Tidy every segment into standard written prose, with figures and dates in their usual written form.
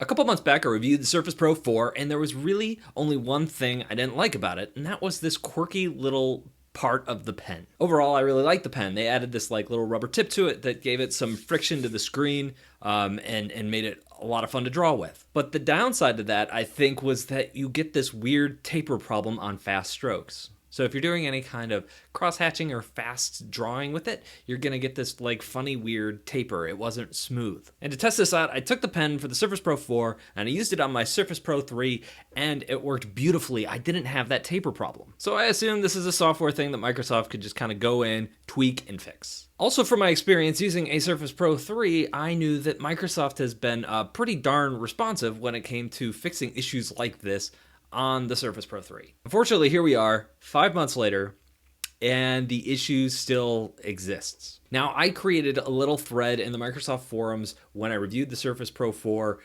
A couple months back, I reviewed the Surface Pro 4, and there was really only one thing I didn't like about it, and that was this quirky little part of the pen. Overall, I really liked the pen. They added this little rubber tip to it that gave it some friction to the screen, and made it a lot of fun to draw with. But the downside to that, I think, was that you get this weird taper problem on fast strokes. So if you're doing any kind of cross-hatching or fast drawing with it, you're going to get this funny weird taper. It wasn't smooth. And to test this out, I took the pen for the Surface Pro 4 and I used it on my Surface Pro 3 and it worked beautifully. I didn't have that taper problem. So I assume this is a software thing that Microsoft could just kind of go in, tweak, and fix. Also, from my experience using a Surface Pro 3, I knew that Microsoft has been pretty darn responsive when it came to fixing issues like this on the Surface Pro 3. Unfortunately, here we are, 5 months later, and the issue still exists. Now, I created a little thread in the Microsoft forums when I reviewed the Surface Pro 4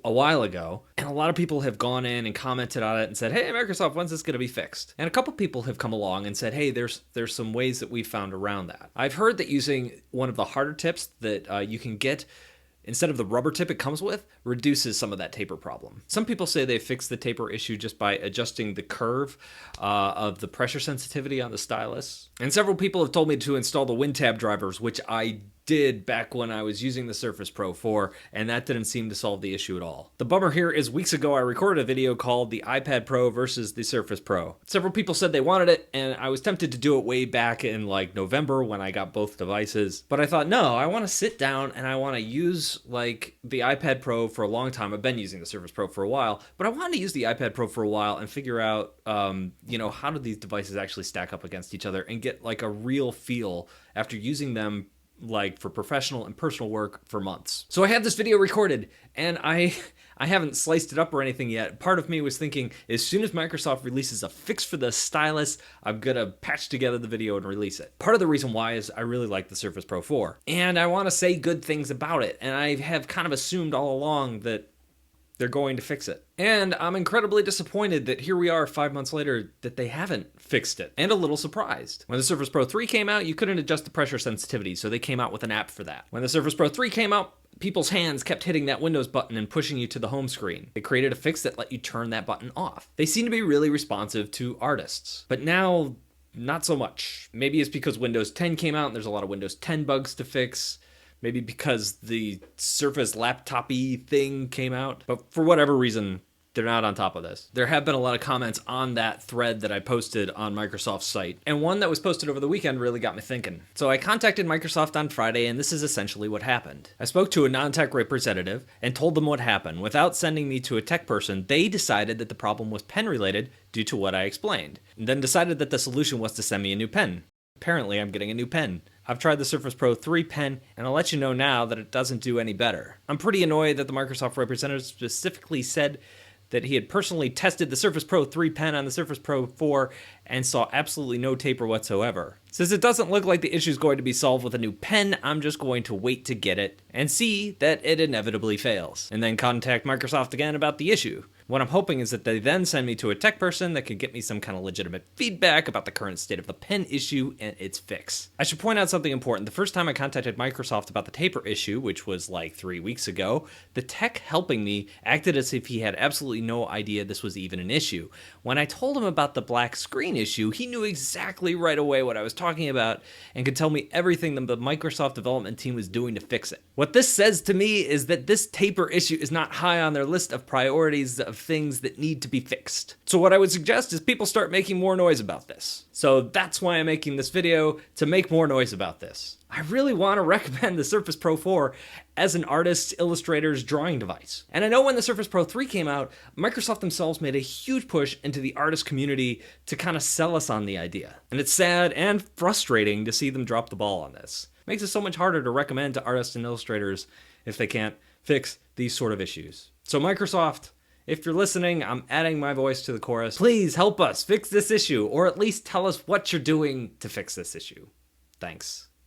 a while ago, and a lot of people have gone in and commented on it and said, hey, Microsoft, when's this going to be fixed? And a couple people have come along and said, hey, there's some ways that we found around that. I've heard that using one of the harder tips that you can get instead of the rubber tip it comes with, reduces some of that taper problem. Some people say they fixed the taper issue just by adjusting the curve of the pressure sensitivity on the stylus. And several people have told me to install the WinTab drivers, which I did back when I was using the Surface Pro 4, and that didn't seem to solve the issue at all. The bummer here is weeks ago I recorded a video called the iPad Pro versus the Surface Pro. Several people said they wanted it, and I was tempted to do it way back in November when I got both devices, but I thought, no, I want to sit down and I want to use the iPad Pro for a long time. I've been using the Surface Pro for a while, but I wanted to use the iPad Pro for a while and figure out, how do these devices actually stack up against each other and get a real feel after using them for professional and personal work for months. So I have this video recorded and I haven't sliced it up or anything yet. Part of me was thinking, as soon as Microsoft releases a fix for the stylus, I'm gonna patch together the video and release it. Part of the reason why is I really like the Surface Pro 4 and I want to say good things about it, and I have kind of assumed all along that they're going to fix it. And I'm incredibly disappointed that here we are 5 months later that they haven't fixed it, and a little surprised. When the Surface Pro 3 came out, you couldn't adjust the pressure sensitivity, so they came out with an app for that. When the Surface Pro 3 came out, people's hands kept hitting that Windows button and pushing you to the home screen. They created a fix that let you turn that button off. They seem to be really responsive to artists, but now not so much. Maybe it's because Windows 10 came out and there's a lot of Windows 10 bugs to fix. Maybe because the Surface laptop-y thing came out. But for whatever reason, they're not on top of this. There have been a lot of comments on that thread that I posted on Microsoft's site, and one that was posted over the weekend really got me thinking. So I contacted Microsoft on Friday, and this is essentially what happened. I spoke to a non-tech representative and told them what happened. Without sending me to a tech person, they decided that the problem was pen-related due to what I explained, and then decided that the solution was to send me a new pen. Apparently, I'm getting a new pen. I've tried the Surface Pro 3 pen, and I'll let you know now that it doesn't do any better. I'm pretty annoyed that the Microsoft representative specifically said that he had personally tested the Surface Pro 3 pen on the Surface Pro 4 and saw absolutely no taper whatsoever. Since it doesn't look like the issue is going to be solved with a new pen, I'm just going to wait to get it and see that it inevitably fails, and then contact Microsoft again about the issue. What I'm hoping is that they then send me to a tech person that could get me some kind of legitimate feedback about the current state of the pen issue and its fix. I should point out something important. The first time I contacted Microsoft about the taper issue, which was 3 weeks ago, the tech helping me acted as if he had absolutely no idea this was even an issue. When I told him about the black screen issue, he knew exactly right away what I was talking about and could tell me everything that the Microsoft development team was doing to fix it. What this says to me is that this taper issue is not high on their list of priorities of things that need to be fixed. So what I would suggest is people start making more noise about this. So that's why I'm making this video, to make more noise about this. I really want to recommend the Surface Pro 4 as an artist's, illustrator's drawing device. And I know when the Surface Pro 3 came out, Microsoft themselves made a huge push into the artist community to kind of sell us on the idea. And it's sad and frustrating to see them drop the ball on this. It makes it so much harder to recommend to artists and illustrators if they can't fix these sort of issues. So Microsoft, if you're listening, I'm adding my voice to the chorus. Please help us fix this issue, or at least tell us what you're doing to fix this issue. Thanks.